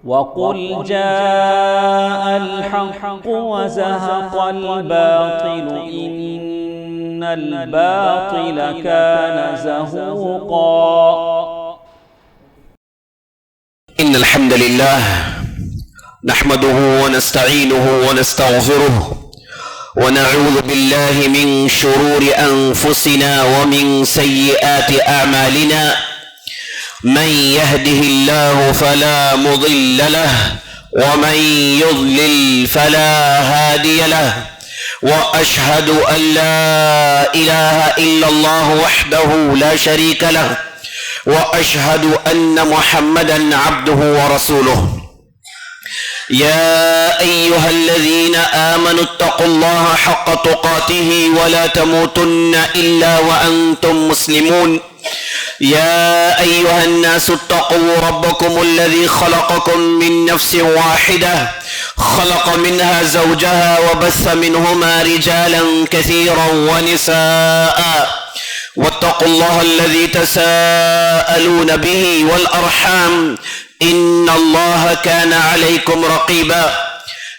وقل جاء الحق وزهق الباطل إن الباطل كان زهوقا. إن الحمد لله نحمده ونستعينه ونستغفره ونعوذ بالله من شرور أنفسنا ومن سيئات أعمالنا من يهده الله فلا مضل له ومن يضلل فلا هادي له وأشهد أن لا إله إلا الله وحده لا شريك له وأشهد أن محمدا عبده ورسوله. يا أيها الذين آمنوا اتقوا الله حق تقاته ولا تموتن إلا وأنتم مسلمون. يا أيها الناس اتقوا ربكم الذي خلقكم من نفس واحدة خلق منها زوجها وبث منهما رجالا كثيرا ونساء واتقوا الله الذي تساءلون به والأرحام إن الله كان عليكم رقيبا.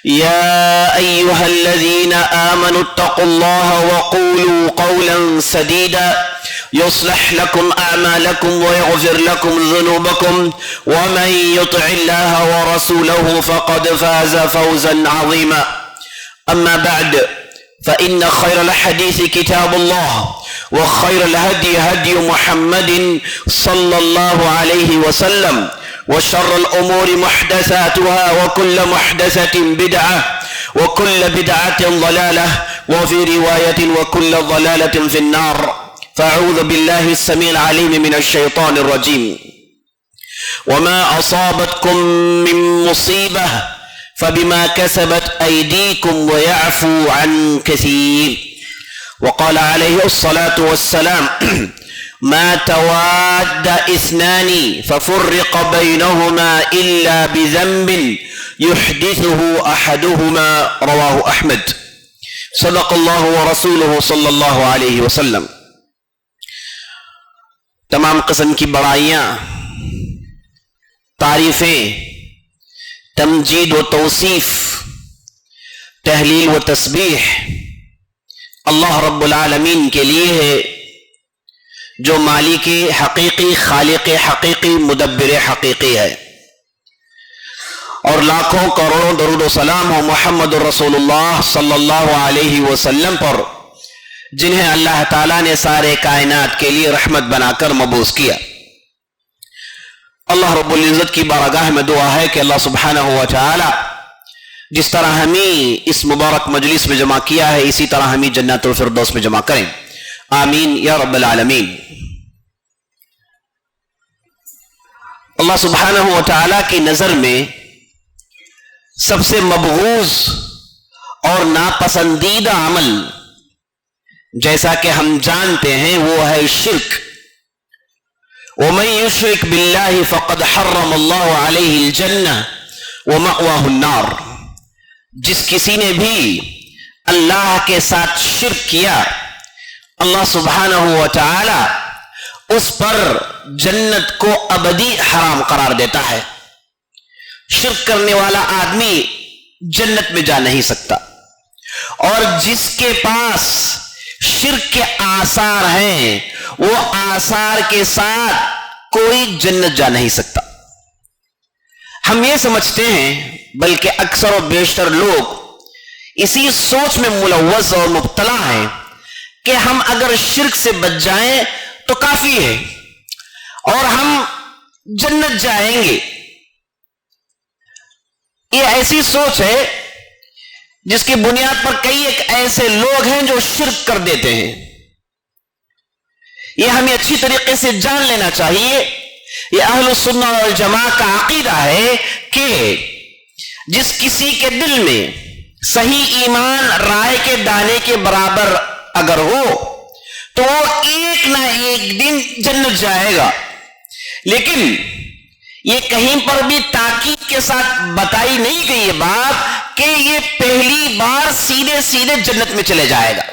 يا أيها الذين آمنوا اتقوا الله وقولوا قولا سديدا يصلح لكم أعمالكم ويغفر لكم ذنوبكم ومن يطع الله ورسوله فقد فاز فوزا عظيما. أما بعد فإن خير الحديث كتاب الله وخير الهدي هدي محمد صلى الله عليه وسلم وشر الأمور محدثاتها وكل محدثة بدعة وكل بدعة ضلالة وفي رواية وكل ضلالة في النار. فأعوذ بالله السميع العليم من الشيطان الرجيم. وما أصابتكم من مصيبة فبما كسبت أيديكم ويعفو عن كثير. وقال عليه الصلاة والسلام ما تواد اثنان ففرق بينهما إلا بذنب يحدثه أحدهما. رواه أحمد. صدق الله ورسوله صلى الله عليه وسلم. تمام قسم کی بڑائیاں، تعریفیں، تمجید و توصیف، تحلیل و تسبیح اللہ رب العالمین کے لیے ہے جو مالک حقیقی، خالق حقیقی، مدبر حقیقی ہے. اور لاکھوں کروڑوں درود و سلام ہو محمد رسول اللہ صلی اللہ علیہ وسلم پر، جنہیں اللہ تعالیٰ نے سارے کائنات کے لیے رحمت بنا کر مبعوث کیا. اللہ رب العزت کی بارگاہ میں دعا ہے کہ اللہ سبحانہ و تعالی جس طرح ہمیں اس مبارک مجلس میں جمع کیا ہے اسی طرح ہمیں جنت الفردوس میں جمع کریں. آمین یا رب العالمین. اللہ سبحانہ و تعالی کی نظر میں سب سے مبغوض اور ناپسندیدہ عمل جیسا کہ ہم جانتے ہیں وہ ہے شرک. وَمَن يُشْرِكْ بِاللَّهِ فَقَدْ حَرَّمَ اللَّهُ عَلَيْهِ الْجَنَّةَ وَمَأْوَاهُ النَّارُ. جس کسی نے بھی اللہ کے ساتھ شرک کیا اللہ سبحانہ و تعالی اس پر جنت کو ابدی حرام قرار دیتا ہے. شرک کرنے والا آدمی جنت میں جا نہیں سکتا، اور جس کے پاس شرک کے آثار ہیں وہ آثار کے ساتھ کوئی جنت جا نہیں سکتا. ہم یہ سمجھتے ہیں، بلکہ اکثر و بیشتر لوگ اسی سوچ میں ملوث اور مبتلا ہیں کہ ہم اگر شرک سے بچ جائیں تو کافی ہے اور ہم جنت جائیں گے. یہ ایسی سوچ ہے جس کی بنیاد پر کئی ایک ایسے لوگ ہیں جو شرک کر دیتے ہیں. یہ ہمیں اچھی طریقے سے جان لینا چاہیے. یہ اہل السنہ والجماعہ کا عقیدہ ہے کہ جس کسی کے دل میں صحیح ایمان رائے کے دانے کے برابر اگر ہو تو وہ ایک نہ ایک دن جنت جائے گا. لیکن یہ کہیں پر بھی تاکید کے ساتھ بتائی نہیں گئی یہ بات کہ یہ پہلی بار سیدھے سیدھے جنت میں چلے جائے گا.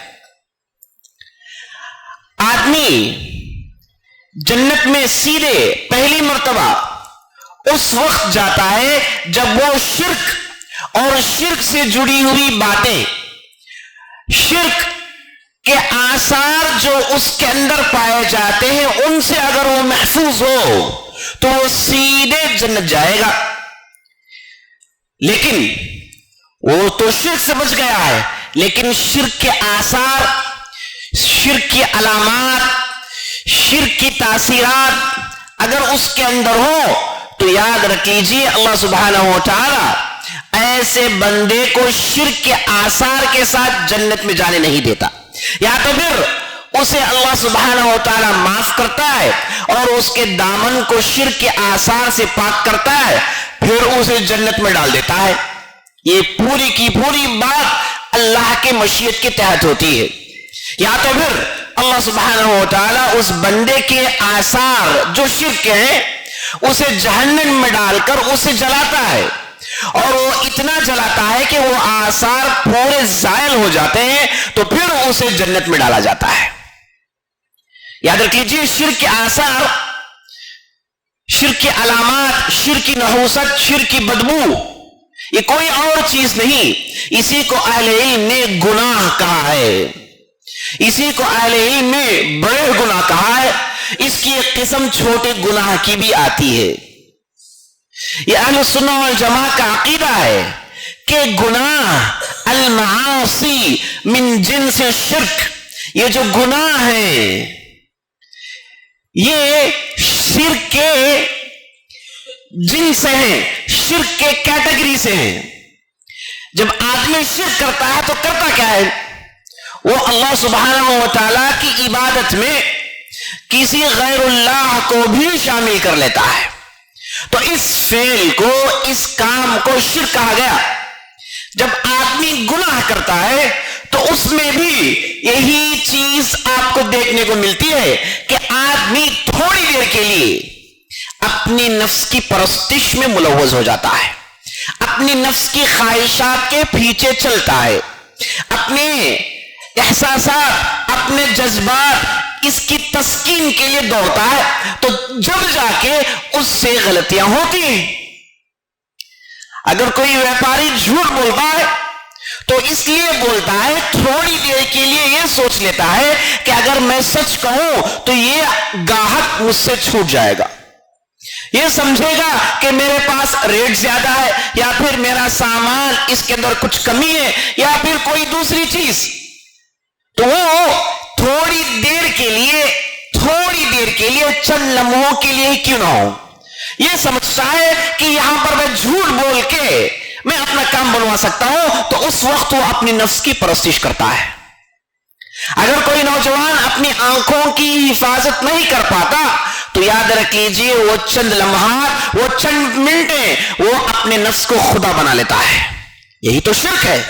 آدمی جنت میں سیدھے پہلی مرتبہ اس وقت جاتا ہے جب وہ شرک اور شرک سے جڑی ہوئی باتیں، شرک کے آثار جو اس کے اندر پائے جاتے ہیں، ان سے اگر وہ محفوظ ہو تو وہ سیدھے جنت جائے گا۔ لیکن وہ تو شرک سے بچ گیا ہے، لیکن شرک کے آثار، شرک کی علامات، شرک کی تاثیرات اگر اس کے اندر ہو تو یاد رکھ لیجیے اللہ سبحانہ و تعالی ایسے بندے کو شرک کے آثار کے ساتھ جنت میں جانے نہیں دیتا، یا تو پھر اسے اللہ سبحانہ و تعالی معاف کرتا ہے اور اس کے دامن کو شرک کے آثار سے پاک کرتا ہے، پھر اسے جنت میں ڈال دیتا ہے۔ یہ پوری کی پوری بات اللہ کے مشیت کے تحت ہوتی ہے۔ یا تو پھر اللہ سبحانہ و تعالی اس بندے کے آثار جو شرک کے ہیں اسے جہنم میں ڈال کر اسے جلاتا ہے، اور وہ اتنا جلاتا ہے کہ وہ آثار پورے زائل ہو جاتے ہیں، تو پھر اسے جنت میں ڈالا جاتا ہے۔ یاد رکھ لیجیے شرک کے آثار، شرک کی علامات، شرک کی نحوست، شرک کی بدبو، یہ کوئی اور چیز نہیں، اسی کو اہل علم نے گناہ کہا ہے، اسی کو اہل علم نے بڑے گناہ کہا ہے۔ اس کی ایک قسم چھوٹے گناہ کی بھی آتی ہے۔ یہ اہل سنہ والجماعہ کا عقیدہ ہے کہ گناہ المعاصی من جنس شرک، یہ جو گناہ ہیں یہ شرک کے جن سے ہیں، شرک کے کیٹیگری سے ہیں۔ جب آدمی شرک کرتا ہے تو کرتا کیا ہے؟ وہ اللہ سبحانہ و تعالیٰ کی عبادت میں کسی غیر اللہ کو بھی شامل کر لیتا ہے، تو اس فعل کو، اس کام کو شرک کہا گیا۔ جب آدمی گناہ کرتا ہے تو اس میں بھی یہی چیز آپ کو دیکھنے کو ملتی ہے کہ آدمی تھوڑی دیر کے لیے اپنی نفس کی پرستش میں ملوث ہو جاتا ہے، اپنی نفس کی خواہشات کے پیچھے چلتا ہے، اپنے احساسات، اپنے جذبات، اس کی تسکین کے لیے دوڑتا ہے، تو جب جا کے اس سے غلطیاں ہوتی ہیں۔ اگر کوئی ویپاری جھوٹ بولتا ہے تو اس لیے بولتا ہے تھوڑی دیر کے لیے یہ سوچ لیتا ہے کہ اگر میں سچ کہوں تو یہ گاہک مجھ سے چھوٹ جائے گا، یہ سمجھے گا کہ میرے پاس ریٹ زیادہ ہے، یا پھر میرا سامان اس کے اندر کچھ کمی ہے، یا پھر کوئی دوسری چیز، تو وہ تھوڑی دیر کے لیے چند لمحوں کے لیے کیوں نہ ہو، یہ سمجھتا ہے کہ یہاں پر میں جھوٹ بول کے میں اپنا کام بنوا سکتا ہوں، تو اس وقت وہ اپنی نفس کی پرستش کرتا ہے۔ اگر کوئی نوجوان اپنی آنکھوں کی حفاظت نہیں کر پاتا تو یاد رکھ لیجئے وہ چند لمحات، وہ چند منٹیں وہ اپنے نفس کو خدا بنا لیتا ہے۔ یہی تو شرک ہے،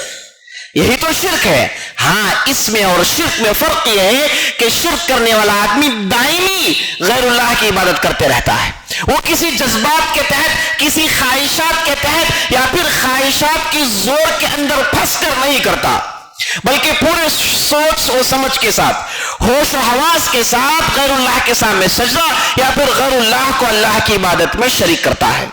یہی تو شرک ہے۔ ہاں، اس میں اور شرک میں فرق یہ ہے کہ شرک کرنے والا آدمی دائمی غیر اللہ کی عبادت کرتے رہتا ہے، وہ کسی جذبات کے تحت، کسی خواہشات کے تحت، یا پھر خواہشات کی زور کے اندر پھنس کر نہیں کرتا، بلکہ پورے سوچ و سمجھ کے ساتھ، ہوش و حواس کے ساتھ غیر اللہ کے سامنے سجدہ یا پھر غیر اللہ کو اللہ کی عبادت میں شریک کرتا ہے۔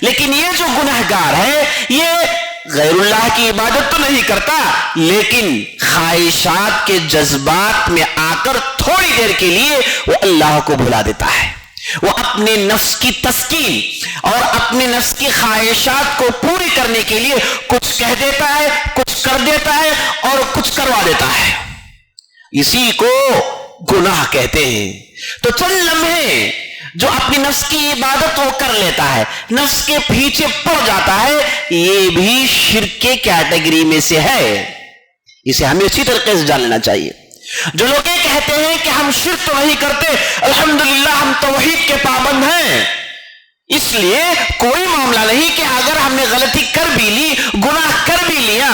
لیکن یہ جو گنہگار ہے یہ غیر اللہ کی عبادت تو نہیں کرتا، لیکن خواہشات کے جذبات میں آ کر تھوڑی دیر کے لیے وہ اللہ کو بھلا دیتا ہے، وہ اپنے نفس کی تسکین اور اپنے نفس کی خواہشات کو پوری کرنے کے لیے کچھ کہہ دیتا ہے، کچھ کر دیتا ہے اور کچھ کروا دیتا ہے، اسی کو گناہ کہتے ہیں۔ تو چند لمحے جو اپنی نفس کی عبادت وہ کر لیتا ہے، نفس کے پیچھے پڑ جاتا ہے، یہ بھی شرک کے کیٹیگری میں سے ہے، اسے ہمیں اچھی طریقے سے جان لینا چاہیے۔ جو لوگ یہ کہتے ہیں کہ ہم شرک تو نہیں کرتے، الحمدللہ ہم توحید کے پابند ہیں، اس لیے کوئی معاملہ نہیں کہ اگر ہم نے غلطی کر بھی لی، گناہ کر بھی لیا،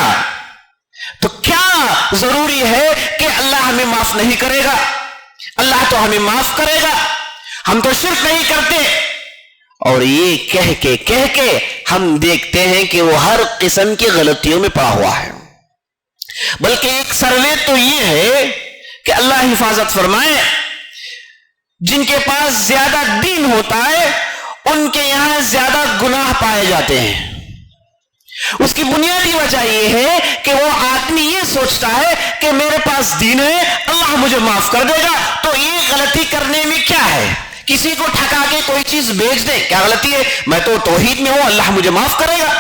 تو کیا ضروری ہے کہ اللہ ہمیں معاف نہیں کرے گا؟ اللہ تو ہمیں معاف کرے گا، ہم تو شرک نہیں کرتے۔ اور یہ کہہ کے ہم دیکھتے ہیں کہ وہ ہر قسم کی غلطیوں میں پڑا ہوا ہے۔ بلکہ ایک سروے تو یہ ہے کہ اللہ حفاظت فرمائے، جن کے پاس زیادہ دین ہوتا ہے ان کے یہاں زیادہ گناہ پائے جاتے ہیں؟ اس کی بنیادی وجہ یہ ہے کہ وہ آدمی یہ سوچتا ہے کہ میرے پاس دین ہے، اللہ مجھے معاف کر دے گا، تو یہ غلطی کرنے میں کیا ہے؟ کسی کو ٹھکا کے کوئی چیز بیچ دے، کیا غلطی ہے؟ میں تو توحید میں ہوں، اللہ مجھے معاف کرے گا۔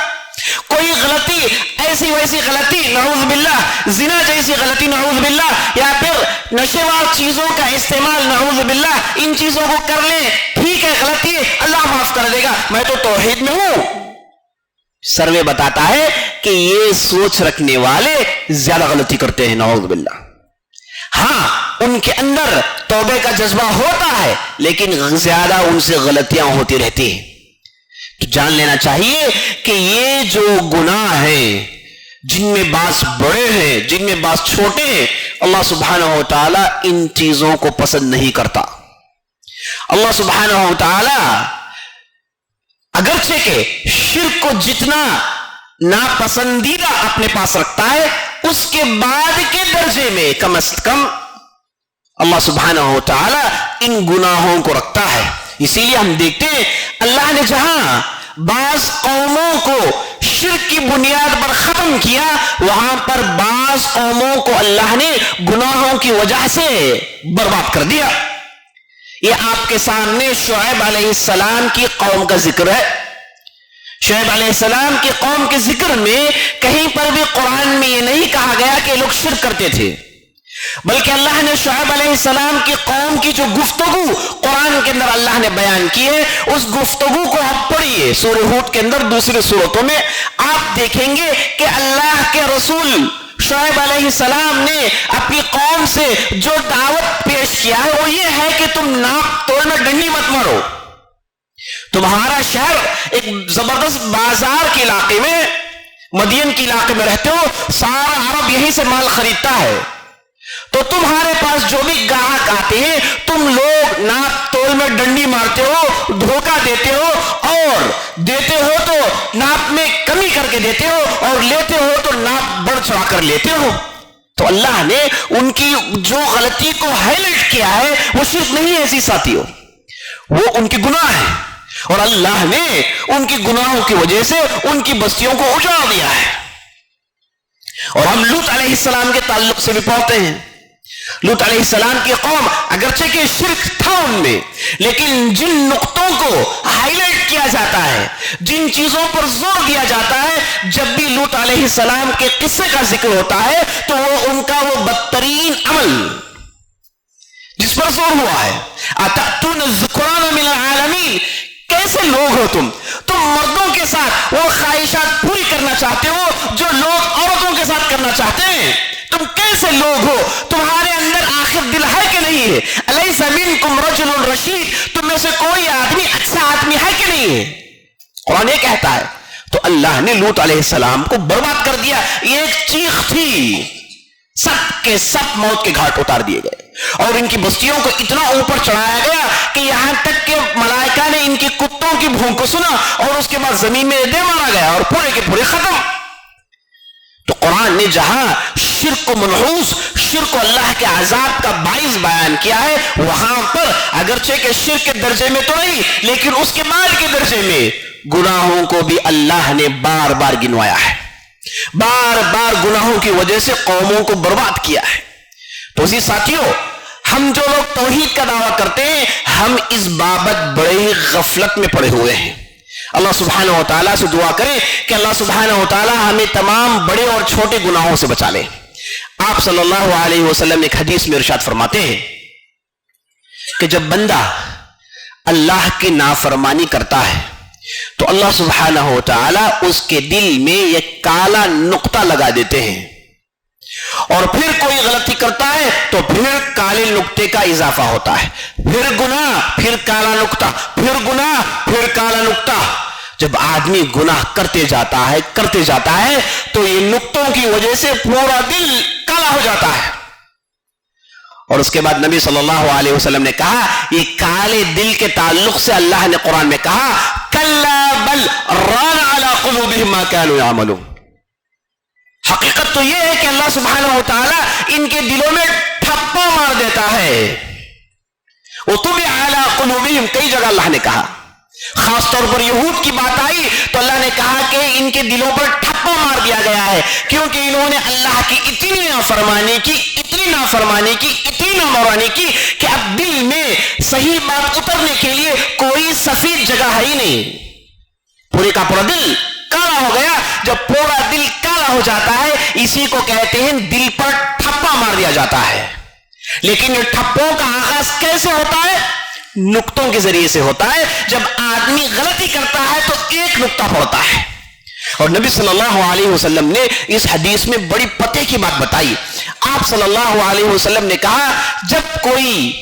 کوئی غلطی ایسی ویسی غلطی، نعوذ باللہ، زنا جیسی غلطی، نعوذ باللہ، یا پھر نشیوار چیزوں کا استعمال، نعوذ باللہ، ان چیزوں کو کر لیں، ٹھیک ہے غلطی ہے، اللہ معاف کر دے گا، میں تو توحید میں ہوں۔ سروے بتاتا ہے کہ یہ سوچ رکھنے والے زیادہ غلطی کرتے ہیں، نعوذ باللہ۔ ہاں ان کے اندر توبے کا جذبہ ہوتا ہے، لیکن زیادہ ان سے غلطیاں ہوتی رہتی ہیں۔ تو جان لینا چاہیے کہ یہ جو گناہ ہیں، جن میں بعض بڑے ہیں، جن میں بعض چھوٹے ہیں، اللہ سبحانہ و تعالی ان چیزوں کو پسند نہیں کرتا۔ اللہ سبحانہ و تعالی اگرچہ کہ شرک کو جتنا ناپسندیدہ اپنے پاس رکھتا ہے، اس کے بعد کے درجے میں کم از کم اللہ سبحانہ و تعالی ان گناہوں کو رکھتا ہے۔ اسی لیے ہم دیکھتے ہیں اللہ نے جہاں بعض قوموں کو شرک کی بنیاد پر ختم کیا، وہاں پر بعض قوموں کو اللہ نے گناہوں کی وجہ سے برباد کر دیا۔ یہ آپ کے سامنے شعیب علیہ السلام کی قوم کا ذکر ہے۔ شعیب علیہ السلام کی قوم کے ذکر میں کہیں پر بھی قرآن میں یہ نہیں کہا گیا کہ لوگ شرک کرتے تھے، بلکہ اللہ نے شعیب علیہ السلام کی قوم کی جو گفتگو قرآن کے اندر اللہ نے بیان کی ہے، اس گفتگو کو آپ پڑھیے سورہ ہود کے اندر، دوسری سورتوں میں آپ دیکھیں گے کہ اللہ کے رسول شعیب علیہ السلام نے اپنی قوم سے جو دعوت پیش کیا ہے وہ یہ ہے کہ تم ناک توڑ میں ڈنڈی مت مارو۔ تمہارا شہر ایک زبردست بازار کے علاقے میں، مدین کے علاقے میں رہتے ہو، سارا عرب یہیں سے مال خریدتا ہے، تو تمہارے پاس جو بھی گاہک آتے ہیں تم لوگ ناپ تول میں ڈنڈی مارتے ہو، دھوکہ دیتے ہو، اور دیتے ہو تو ناپ میں کمی کر کے دیتے ہو، اور لیتے ہو تو ناپ بڑھ چڑھا کر لیتے ہو۔ تو اللہ نے ان کی جو غلطی کو ہائی لائٹ کیا ہے وہ شرک نہیں ہے ایسی ساتھیوں، وہ ان کی گناہ ہے، اور اللہ نے ان کی گناہوں کی وجہ سے ان کی بستیوں کو اجاڑ دیا ہے۔ اور ہم لوط علیہ السلام کے تعلق سے بھی پڑھتے ہیں، لوط علیہ السلام کی قوم اگرچہ کہ شرک تھا ان میں، لیکن جن نقطوں کو ہائی لائٹ کیا جاتا ہے، جن چیزوں پر زور دیا جاتا ہے، جب بھی لوط علیہ السلام کے قصے کا ذکر ہوتا ہے تو وہ ان کا وہ بدترین عمل جس پر زور ہوا ہے، اتأتون الذکران من العالمین، کیسے لوگ ہو تم مردوں کے ساتھ وہ خواہشات پوری کرنا چاہتے ہو جو لوگ عورتوں کے ساتھ کرنا چاہتے ہیں، تم کیسے لوگ ہو، تمہارے اندر آخر دل ہے کہ نہیں ہے؟ الیس منکم رجل رشید، تم میں سے کوئی آدمی اچھا آدمی ہے کہ نہیں ہے؟ قرآن یہ کہتا ہے۔ تو اللہ نے لوط علیہ السلام کو برباد کر دیا، یہ ایک چیخ تھی، سب کے سب موت کے گھاٹ اتار دیے گئے، اور ان کی بستیوں کو اتنا اوپر چڑھایا گیا کہ یہاں تک کہ ملائکہ نے ان کی کتوں کی بھونک کو سنا، اور اس کے بعد زمین میں دے مارا گیا اور پورے کے پورے ختم۔ تو قرآن نے جہاں شرک کو منحوس، شرک کو اللہ کے عذاب کا باعث بیان کیا ہے، وہاں پر اگرچہ کہ شرک کے درجے میں تو نہیں، لیکن اس کے بعد کے درجے میں گناہوں کو بھی اللہ نے بار بار گنوایا ہے، بار بار گناہوں کی وجہ سے قوموں کو برباد کیا ہے۔ تو اسی ساتھیوں، ہم جو لوگ توحید کا دعویٰ کرتے ہیں، ہم اس بابت بڑے ہی غفلت میں پڑے ہوئے ہیں۔ اللہ سبحانہ و تعالیٰ سے دعا کریں کہ اللہ سبحانہ و تعالیٰ ہمیں تمام بڑے اور چھوٹے گناہوں سے بچا لے۔ آپ صلی اللہ علیہ وسلم ایک حدیث میں ارشاد فرماتے ہیں کہ جب بندہ اللہ کی نافرمانی کرتا ہے تو اللہ سبحانہ و تعالیٰ اس کے دل میں یہ کالا نقطہ لگا دیتے ہیں، اور پھر کوئی غلطی کرتا ہے تو پھر کالے نقطے کا اضافہ ہوتا ہے، پھر گناہ، پھر کالا نقطہ، پھر گناہ، پھر کالا نقطہ۔ جب آدمی گناہ کرتے جاتا ہے تو یہ نقطوں کی وجہ سے پورا دل کالا ہو جاتا ہے، اور اس کے بعد نبی صلی اللہ علیہ وسلم نے کہا یہ کالے دل کے تعلق سے اللہ نے قرآن میں کہا کلا بل ران علی قلوبہم ما کانوا یعملون۔ حقیقت تو یہ ہے کہ اللہ سبحانہ و تعالیٰ ان کے دلوں میں ٹھپا مار دیتا ہے، وطبع علی قلوبہم، کئی جگہ اللہ نے کہا، خاص طور پر یہود کی بات آئی تو اللہ نے کہا کہ ان کے دلوں پر ٹھپا مار دیا گیا ہے، کیونکہ انہوں نے اللہ کی اتنی نافرمانی کی کہ اب دل میں صحیح بات اترنے کے لیے کوئی سفید جگہ ہے ہی نہیں، پورے کا پورا دل کالا ہو گیا۔ جب پورا دل کالا ہو جاتا ہے اسی کو کہتے ہیں دل پر ٹھپا مار دیا جاتا ہے۔ لیکن یہ ٹھپوں کا آغاز کیسے ہوتا ہے؟ نقطوں کے ذریعے سے ہوتا ہے۔ جب آدمی غلطی کرتا ہے تو ایک نقطہ پڑتا ہے، اور نبی صلی اللہ علیہ وسلم نے اس حدیث میں بڑی پتے کی بات بتائی۔ آپ صلی اللہ علیہ وسلم نے کہا جب کوئی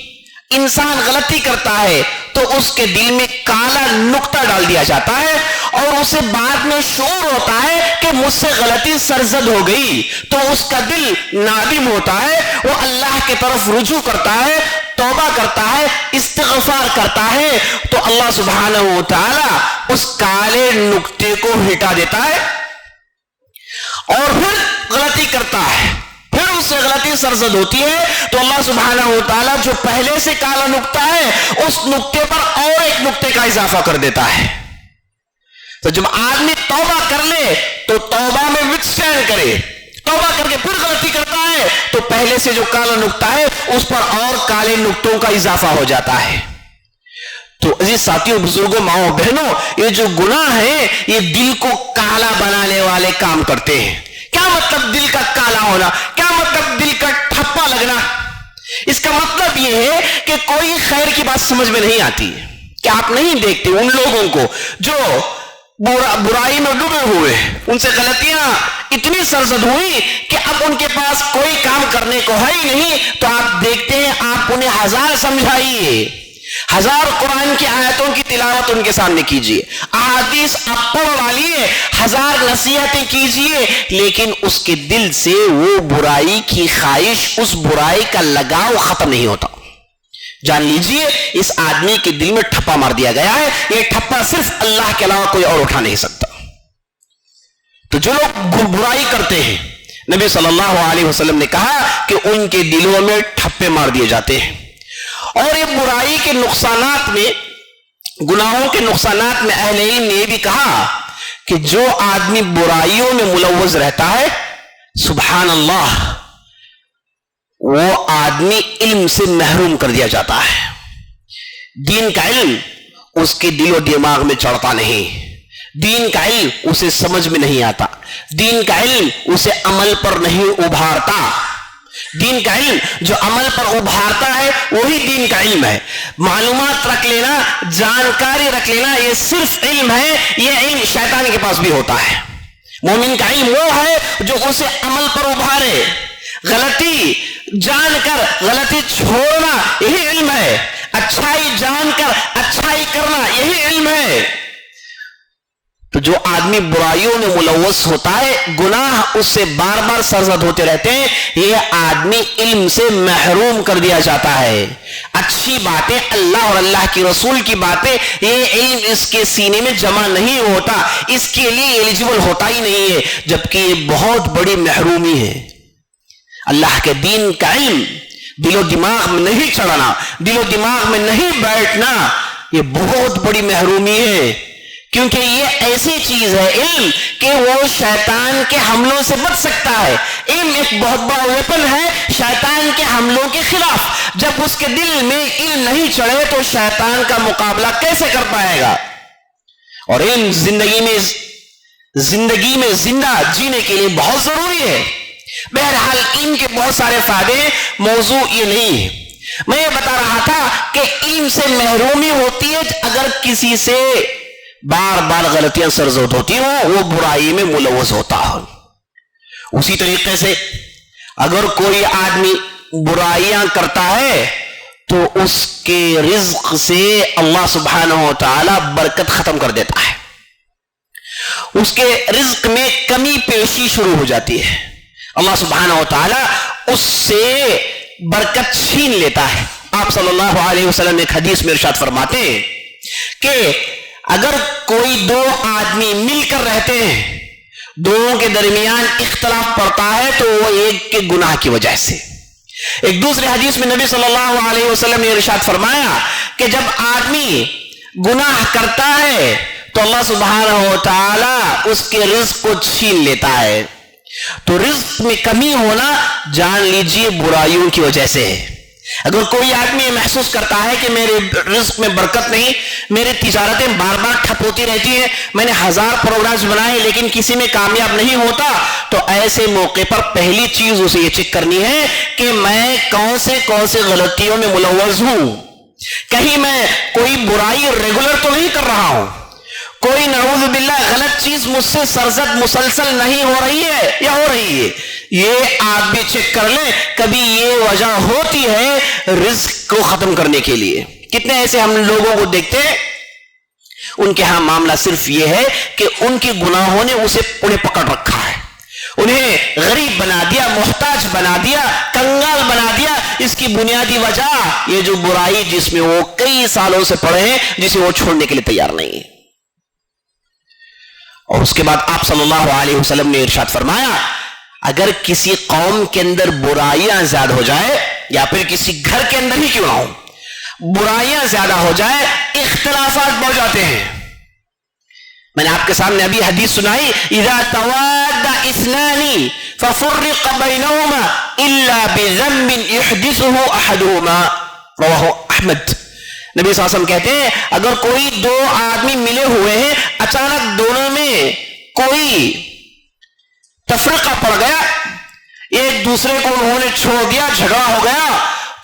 انسان غلطی کرتا ہے تو اس کے دل میں کالا نقطہ ڈال دیا جاتا ہے، اور اسے بعد میں شعور ہوتا ہے کہ مجھ سے غلطی سرزد ہو گئی، تو اس کا دل نادم ہوتا ہے، وہ اللہ کی طرف رجوع کرتا ہے، توبہ کرتا ہے، استغفار کرتا ہے، تو اللہ سبحانہ و تعالی اس کالے نقطے کو ہٹا دیتا ہے اور پھر غلطی کرتا ہے، پھر اس سے غلطی سرزد ہوتی ہے، تو اللہ سبحانہ و تعالی جو پہلے سے کالا نقطہ ہے اس نقطے پر اور ایک نقطے کا اضافہ کر دیتا ہے۔ تو جب آدمی توبہ کر لے تو توبہ میں وithstand کرے، توبہ کر کے پھر غلطی کرتا ہے تو پہلے سے جو کالا نقطہ ہے اس پر اور کالے نقطوں کا اضافہ ہو جاتا ہے۔ تو عزیز ساتھیوں، بزرگوں، ماؤں بہنوں، یہ جو گناہ ہے یہ دل کو کالا بنانے والے کام کرتے ہیں۔ کیا مطلب دل کا کالا ہونا؟ کیا مطلب دل کا ٹھپا لگنا؟ اس کا مطلب یہ ہے کہ کوئی خیر کی بات سمجھ میں نہیں آتی، کہ آپ نہیں دیکھتے ان لوگوں کو جو برائی میں ڈوبے ہوئے، ان سے غلطیاں اتنی سرزد ہوئی کہ اب ان کے پاس کوئی کام کرنے کو ہے ہی نہیں، تو آپ دیکھتے ہیں آپ انہیں 1000 سمجھائیے، 1000 قرآن کی آیتوں کی تلاوت ان کے سامنے کیجئے، احادیث آپ پڑھ ڈالیے، 1000 نصیحتیں کیجئے، لیکن اس کے دل سے وہ برائی کی خواہش، اس برائی کا لگاؤ ختم نہیں ہوتا۔ جان لیجئے اس آدمی کے دل میں ٹھپا مار دیا گیا ہے، یہ ٹھپا صرف اللہ کے علاوہ کوئی اور اٹھا نہیں سکتا۔ تو جو لوگ برائی کرتے ہیں، نبی صلی اللہ علیہ وسلم نے کہا کہ ان کے دلوں میں ٹھپے مار دیے جاتے ہیں۔ اور یہ برائی کے نقصانات میں، گناہوں کے نقصانات میں اہل علم نے یہ بھی کہا کہ جو آدمی برائیوں میں ملوث رہتا ہے، سبحان اللہ، وہ آدمی علم سے محروم کر دیا جاتا ہے۔ دین کا علم اس کے دل و دماغ میں چڑھتا نہیں، دین کا علم اسے سمجھ میں نہیں آتا، دین کا علم اسے عمل پر نہیں ابھارتا۔ دین کا علم جو عمل پر ابھارتا ہے وہی دین کا علم ہے۔ معلومات رکھ لینا، جانکاری رکھ لینا، یہ صرف علم ہے، یہ علم شیطان کے پاس بھی ہوتا ہے۔ مومن کا علم وہ ہے جو اسے عمل پر ابھارے، غلطی جان کر غلطی چھوڑنا یہی علم ہے، اچھائی جان کر اچھائی کرنا یہی علم ہے۔ تو جو آدمی برائیوں میں ملوث ہوتا ہے، گناہ اس سے بار بار سرزد ہوتے رہتے ہیں، یہ آدمی علم سے محروم کر دیا جاتا ہے۔ اچھی باتیں، اللہ اور اللہ کی رسول کی باتیں، یہ علم اس کے سینے میں جمع نہیں ہوتا، اس کے لیے ایلیجیبل ہوتا ہی نہیں ہے، جبکہ یہ بہت بڑی محرومی ہے۔ اللہ کے دین کا علم دل و دماغ میں نہیں چڑھنا، دل و دماغ میں نہیں بیٹھنا، یہ بہت بڑی محرومی ہے، کیونکہ یہ ایسی چیز ہے علم کہ وہ شیطان کے حملوں سے بچ سکتا ہے۔ علم ایک بہت بڑا ویپن ہے شیطان کے حملوں کے خلاف۔ جب اس کے دل میں علم نہیں چڑھے تو شیطان کا مقابلہ کیسے کر پائے گا؟ اور علم زندگی میں زندہ جینے کے لیے بہت ضروری ہے۔ بہرحال علم کے بہت سارے فائدے، موضوع یہ نہیں ہے۔ میں یہ بتا رہا تھا کہ علم سے محرومی ہوتی ہے اگر کسی سے بار بار غلطیاں سرزد ہوتی ہوں، وہ برائی میں ملوث ہوتا ہو۔ اسی طریقے سے اگر کوئی آدمی برائیاں کرتا ہے تو اس کے رزق سے اللہ سبحانہ و تعالی برکت ختم کر دیتا ہے، اس کے رزق میں کمی پیشی شروع ہو جاتی ہے، اللہ سبحانہ و تعالی اس سے برکت چھین لیتا ہے۔ آپ صلی اللہ علیہ وسلم ایک حدیث میں ارشاد فرماتے ہیں کہ اگر کوئی دو آدمی مل کر رہتے ہیں، دونوں کے درمیان اختلاف پڑتا ہے تو وہ ایک کے گناہ کی وجہ سے۔ ایک دوسرے حدیث میں نبی صلی اللہ علیہ وسلم نے ارشاد فرمایا کہ جب آدمی گناہ کرتا ہے تو اللہ سبحانہ و تعالی اس کے رزق کو چھین لیتا ہے. تو رزق میں کمی ہونا جان لیجئے برائیوں کی وجہ سے ہے. اگر کوئی آدمی یہ محسوس کرتا ہے کہ میرے رزق میں برکت نہیں, میری تجارتیں بار بار ٹھپ ہوتی رہتی ہیں, میں نے 1000 پروگرامز بنائے لیکن کسی میں کامیاب نہیں ہوتا, تو ایسے موقع پر پہلی چیز اسے یہ چیک کرنی ہے کہ میں کون سے غلطیوں میں ملوث ہوں. کہیں میں کوئی برائی ریگولر تو نہیں کر رہا ہوں, کوئی نعوذ باللہ غلط چیز مجھ سے سرزد مسلسل نہیں ہو رہی ہے یا ہو رہی ہے. یہ آپ بھی چیک کر لیں. کبھی یہ وجہ ہوتی ہے رزق کو ختم کرنے کے لیے. کتنے ایسے ہم لوگوں کو دیکھتے ہیں ان کے ہاں معاملہ صرف یہ ہے کہ ان کے گناہوں نے انہیں پکڑ رکھا ہے, انہیں غریب بنا دیا, محتاج بنا دیا, کنگال بنا دیا. اس کی بنیادی وجہ یہ جو برائی جس میں وہ کئی سالوں سے پڑے ہیں, جسے وہ چھوڑنے کے لیے تیار نہیں ہے. اور اس کے بعد آپ صلی اللہ علیہ وسلم نے ارشاد فرمایا, اگر کسی قوم کے اندر برائیاں زیادہ ہو جائے, یا پھر کسی گھر کے اندر ہی کیوں نہ ہو, برائیاں زیادہ ہو جائے, اختلافات بڑھ جاتے ہیں. میں نے آپ کے سامنے ابھی حدیث سنائی, اذا تواد اثنان ففرق بینهما الا بذنب يحدثه احدهما, رواه احمد. نبی صلی اللہ علیہ وسلم کہتے ہیں اگر کوئی دو آدمی ملے ہوئے ہیں, اچانک دونوں میں کوئی تفرقہ پڑ گیا, ایک دوسرے کو انہوں نے چھوڑ دیا, جھگڑا ہو گیا,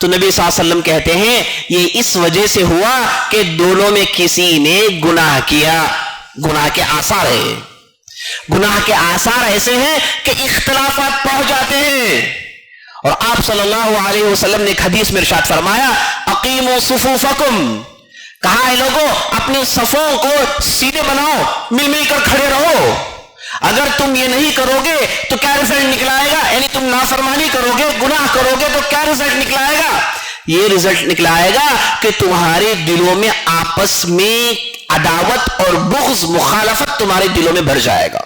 تو نبی صلی اللہ علیہ وسلم کہتے ہیں یہ اس وجہ سے ہوا کہ دونوں میں کسی نے گناہ کیا. گناہ کے آثار ہیں, گناہ کے آثار ایسے ہیں کہ اختلافات پہنچ جاتے ہیں. اور آپ صلی اللہ علیہ وسلم نے ایک حدیث میں ارشاد فرمایا, اقیموا صفوفکم, کہا ہے لوگوں اپنے صفوں کو سیدھے بناؤ, مل مل کر کھڑے رہو. اگر تم یہ نہیں کرو گے تو کیا رزلٹ نکلائے گا, یعنی تم نافرمانی کرو گے, گناہ کرو گے تو کیا رزلٹ نکلائے گا, یہ رزلٹ نکلائے گا کہ تمہارے دلوں میں آپس میں عداوت اور بغض, مخالفت تمہارے دلوں میں بھر جائے گا.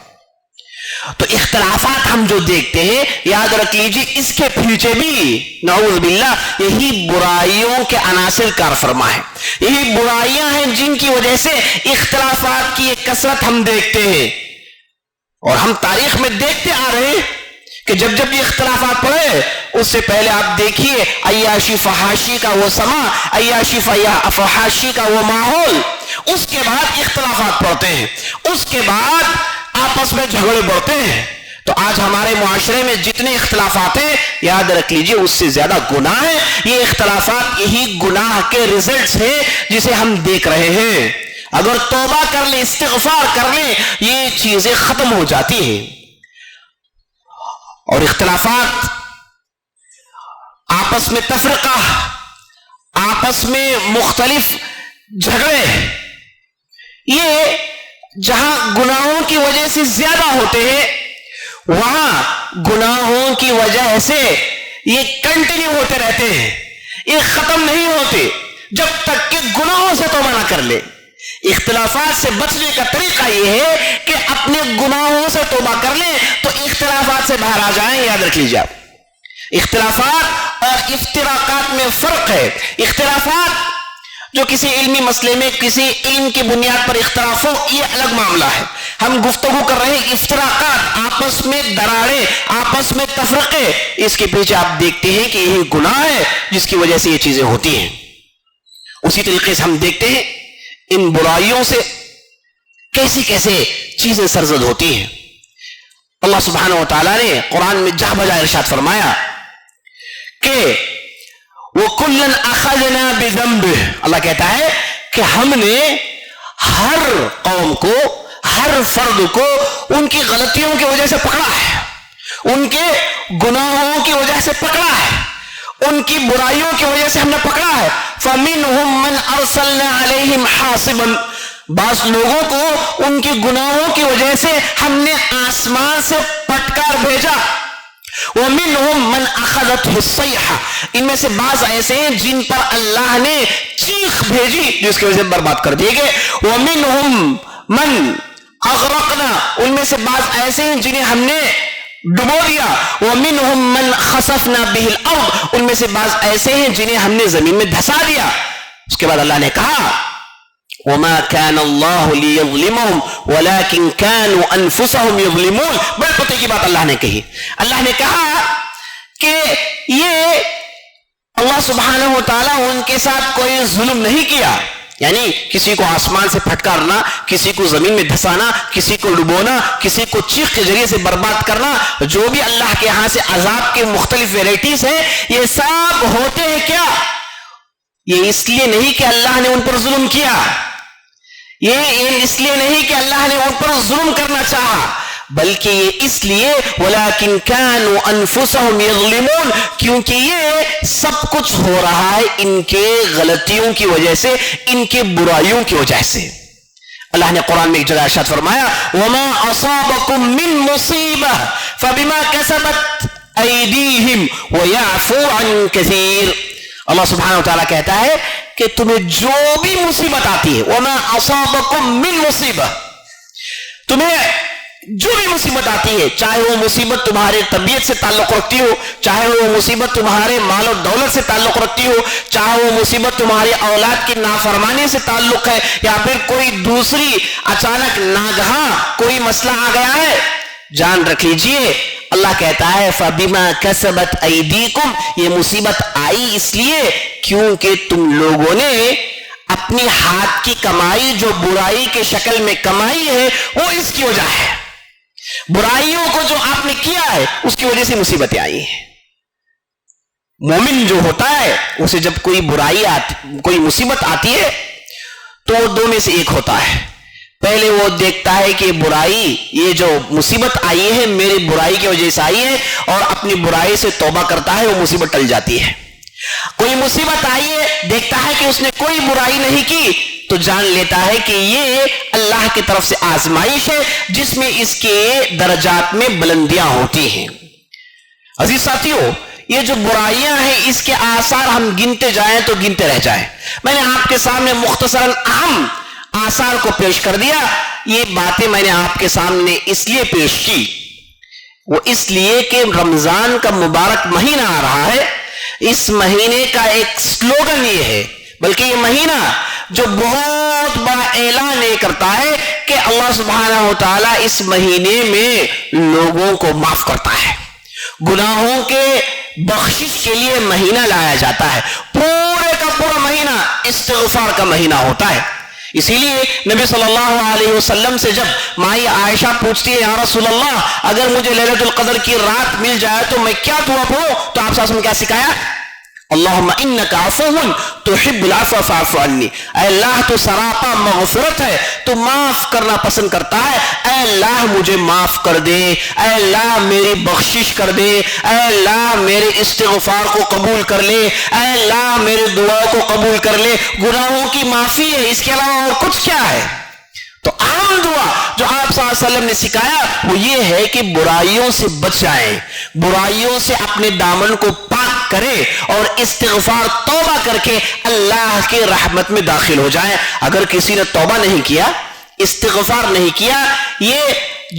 تو اختلافات ہم جو دیکھتے ہیں, یاد رکھ لیجیے اس کے پیچھے بھی نعوذ باللہ یہی برائیوں کے عناصر کار فرما ہے. یہی برائیاں ہیں جن کی وجہ سے اختلافات کی ایک کثرت ہم دیکھتے ہیں. اور ہم تاریخ میں دیکھتے آ رہے ہیں کہ جب جب یہ اختلافات پڑے, اس سے پہلے آپ دیکھیے عیاشی فحاشی کا وہ سما, عیاشی فحاشی کا وہ ماحول, اس کے بعد اختلافات پڑتے ہیں, اس کے بعد آپس میں جھگڑے بڑھتے ہیں. تو آج ہمارے معاشرے میں جتنے اختلافات ہیں, یاد رکھ لیجئے اس سے زیادہ گناہ ہے. یہ اختلافات یہی گناہ کے ریزلٹس ہیں جسے ہم دیکھ رہے ہیں. اگر توبہ کر لیں, استغفار کر لیں, یہ چیزیں ختم ہو جاتی ہیں. اور اختلافات, آپس میں تفرقہ, آپس میں مختلف جھگڑے, یہ جہاں گناہوں کی وجہ سے زیادہ ہوتے ہیں, وہاں گناہوں کی وجہ سے یہ کنٹینیو ہوتے رہتے ہیں, یہ ختم نہیں ہوتے جب تک کہ گناہوں سے توبہ نہ کر لے. اختلافات سے بچنے کا طریقہ یہ ہے کہ اپنے گناہوں سے توبہ کر لیں تو اختلافات سے باہر آ جائیں. یاد رکھ لیجیے آپ, اختلافات اور افتراقات میں فرق ہے. اختلافات جو کسی علمی مسئلے میں کسی علم کی بنیاد پر اختلاف ہو, یہ الگ معاملہ ہے. ہم گفتگو کر رہے ہیں افتراقات, آپس میں دراڑیں, آپس میں تفرقے, اس کے پیچھے آپ دیکھتے ہیں کہ یہ گناہ ہے جس کی وجہ سے یہ چیزیں ہوتی ہیں. اسی طریقے سے ہم دیکھتے ہیں ان برائیوں سے کیسے کیسے چیزیں سرزد ہوتی ہیں. اللہ سبحانہ و تعالیٰ نے قرآن میں جہاں بجا ارشاد فرمایا کہ وَكُلًّا أَخَذْنَا بِذَنبِهِ, اللہ کہتا ہے کہ ہم نے ہر قوم کو, ہر فرد کو ان کی غلطیوں کی وجہ سے پکڑا ہے, ان کے گناہوں کی وجہ سے پکڑا ہے, ان کی برائیوں کی وجہ سے ہم نے پکڑا ہے. فَمِنْهُمْ مَنْ أَرْسَلْنَا عَلَيْهِمْ حَاصِبًا, بعض لوگوں کو ان کی گناہوں کی وجہ سے ہم نے آسمان سے پٹکار بھیجا. وَمِنْهُمْ مَنْ أَخَذَتْهُ الصَّيْحَةُ, ان میں سے بعض ایسے ہیں جن پر اللہ نے چیخ بھیجی جس کی وجہ سے برباد کر دیے گئے. وَمِنْهُمْ مَنْ أَغْرَقْنَا, ان میں سے بعض ایسے ہیں جنہیں ہم نے ڈبو دیا. وَمِنْهُمْ مَنْ خَسَفْنَا بِهِ الْأَرْضِ, ان میں سے بعض ایسے ہیں جنہیں ہم نے زمین میں دھسا دیا. اس کے بعد اللہ نے کہا وما كان الله ليظلمهم ولكن كانوا انفسهم يظلمون. بڑے پتے کی بات اللہ نے کہی. اللہ نے کہا کہ یہ اللہ سبحانہ و تعالیٰ ان کے ساتھ کوئی ظلم نہیں کیا، یعنی کسی کو آسمان سے پھٹکارنا، کسی کو زمین میں دھسانا، کسی کو ڈبونا، کسی کو چیخ کے ذریعے سے برباد کرنا، جو بھی اللہ کے ہاں سے عذاب کے مختلف ویرائٹیز ہیں یہ سب ہوتے ہیں کیا؟ یہ اس لیے نہیں کہ اللہ نے ان پر ظلم کیا، یہ اس لیے نہیں کہ اللہ نے ان پر ظلم کرنا چاہا، بلکہ یہ اس لیے وَلَكِنْ كَانُوا أَنفُسَهُمْ يَظْلِمُونَ، کیونکہ یہ سب کچھ ہو رہا ہے ان کے غلطیوں کی وجہ سے، ان کے برائیوں کی وجہ سے. اللہ نے قرآن میں ایک جگہ ارشاد فرمایا وَمَا أَصَابَكُم مِّن مُّصِيبَةٍ فَبِمَا كَسَبَتْ أَيْدِيهِمْ وَيَعْفُو عَن كَثِيرٍ. اللہ سبحانہ وتعالیٰ کہتا ہے کہ تمہیں جو بھی مصیبت آتی ہے وَمَا أَصَابَكُم مِّن مُّصِيبَةٍ، تمہیں جو بھی مصیبت آتی ہے، چاہے وہ مصیبت تمہارے طبیعت سے تعلق رکھتی ہو، چاہے وہ مصیبت تمہارے مال و دولت سے تعلق رکھتی ہو، چاہے وہ مصیبت تمہاری اولاد کی نافرمانی سے تعلق ہے، یا پھر کوئی دوسری اچانک ناگہاں کوئی مسئلہ آ گیا ہے، جان رکھ لیجئے اللہ کہتا ہے فَبِمَا كَسَبَتْ أَيْدِيكُمْ، یہ مصیبت آئی اس لیے کیونکہ تم لوگوں نے اپنی ہاتھ کی کمائی جو برائی کے شکل میں کمائی ہے وہ اس کی وجہ ہے. برائیوں کو جو آپ نے کیا ہے اس کی وجہ سے مصیبتیں آئی ہیں. مومن جو ہوتا ہے اسے جب کوئی برائی کوئی مصیبت آتی ہے تو وہ دو میں سے ایک ہوتا ہے. پہلے وہ دیکھتا ہے کہ برائی، یہ جو مصیبت آئی ہے میری برائی کی وجہ سے آئی ہے، اور اپنی برائی سے توبہ کرتا ہے، وہ مصیبت ٹل جاتی ہے. کوئی مصیبت آئی ہے، دیکھتا ہے کہ اس نے کوئی برائی نہیں کی، تو جان لیتا ہے کہ یہ اللہ کی طرف سے آزمائش ہے جس میں اس کے درجات میں بلندیاں ہوتی ہیں. عزیز ساتھیو، یہ جو برائیاں ہیں اس کے آثار ہم گنتے جائیں تو گنتے رہ جائیں. میں نے آپ کے سامنے مختصراً اہم آثار کو پیش کر دیا. یہ باتیں میں نے آپ کے سامنے اس لیے پیش کی، وہ اس لیے کہ رمضان کا مبارک مہینہ آ رہا ہے. اس مہینے کا ایک سلوگن یہ ہے، بلکہ یہ مہینہ جو بہت بڑا اعلان یہ کرتا ہے کہ اللہ سبحانہ و تعالیٰ اس مہینے میں لوگوں کو معاف کرتا ہے، گناہوں کے بخشش کے لیے مہینہ لایا جاتا ہے. پورے کا پورا مہینہ استغفار کا مہینہ ہوتا ہے. اسی لیے نبی صلی اللہ علیہ وسلم سے جب مائی عائشہ پوچھتی ہے یا رسول اللہ اگر مجھے لیلۃ القدر کی رات مل جائے تو میں کیا دعا پڑھوں، تو آپ صلی اللہ علیہ وسلم کیا سکھایا؟ اللہم انک عفو تحب العفو فاعف عنی. اے اللہ تو سراپا مغفرت ہے، تو معاف کرنا پسند کرتا ہے، اے اللہ مجھے معاف کر دے، اے اللہ میری بخشش کر دے، اے اللہ میرے استغفار کو قبول کر لے، اے اللہ میرے دعاؤں کو قبول کر لے. گناہوں کی معافی ہے، اس کے علاوہ اور کچھ کیا ہے؟ تو عام دعا جو آپ صلی اللہ علیہ وسلم نے سکھایا وہ یہ ہے کہ برائیوں سے بچ جائیں، برائیوں سے اپنے دامن کو پاک کریں اور استغفار توبہ کر کے اللہ کی رحمت میں داخل ہو جائیں. اگر کسی نے توبہ نہیں کیا، استغفار نہیں کیا، یہ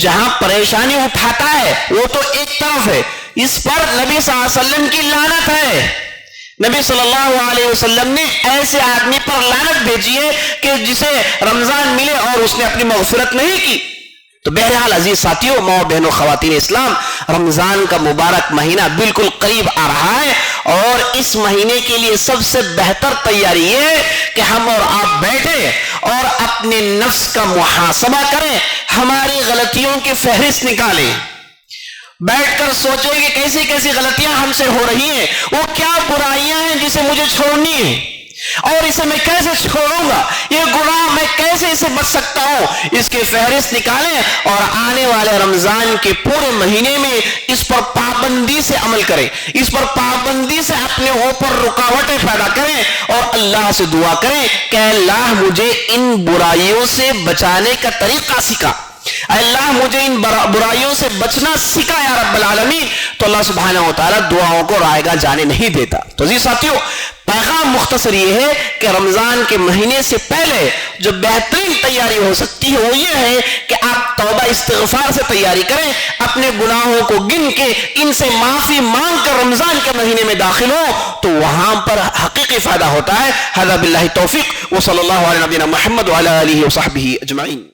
جہاں پریشانی اٹھاتا ہے وہ تو ایک طرف ہے، اس پر نبی صلی اللہ علیہ وسلم کی لعنت ہے. نبی صلی اللہ علیہ وسلم نے ایسے آدمی پر لعنت بھیجی ہے کہ جسے رمضان ملے اور اس نے اپنی مغفرت نہیں کی. تو بہرحال عزیز ساتھیوں، ماں بہنوں، خواتین اسلام، رمضان کا مبارک مہینہ بالکل قریب آ رہا ہے، اور اس مہینے کے لیے سب سے بہتر تیاری یہ ہے کہ ہم اور آپ بیٹھیں اور اپنے نفس کا محاسبہ کریں، ہماری غلطیوں کی فہرست نکالیں، بیٹھ کر سوچیں کہ کیسی کیسی غلطیاں ہم سے ہو رہی ہیں، وہ کیا برائیاں ہیں جسے مجھے چھوڑنی ہے، اور اسے میں کیسے چھوڑوں گا، یہ گناہ میں کیسے اسے بچ سکتا ہوں. اس کی فہرست نکالیں اور آنے والے رمضان کے پورے مہینے میں اس پر پابندی سے عمل کریں، اس پر پابندی سے اپنے اوپر رکاوٹیں پیدا کریں اور اللہ سے دعا کریں کہ اللہ مجھے ان برائیوں سے بچانے کا طریقہ سکھا. اے اللہ مجھے ان برائیوں سے بچنا سکھا یا رب العالمین، تو اللہ سبحانہ و تعالیٰ دعاؤں کو رائیگاں جانے نہیں دیتا۔ تو عزیز ساتھیو، پیغام مختصر یہ ہے کہ رمضان کے مہینے سے پہلے جو بہترین تیاری ہو سکتی ہے وہ یہ ہے کہ آپ توبہ استغفار سے تیاری کریں، اپنے گناہوں کو گن کے ان سے معافی مانگ کر رمضان کے مہینے میں داخل ہو، تو وہاں پر حقیقی فائدہ ہوتا ہے۔ ھذا باللہ توفیق، وصلی اللہ علی نبینا محمد وعلی آلہ وصحبہ اجمعین۔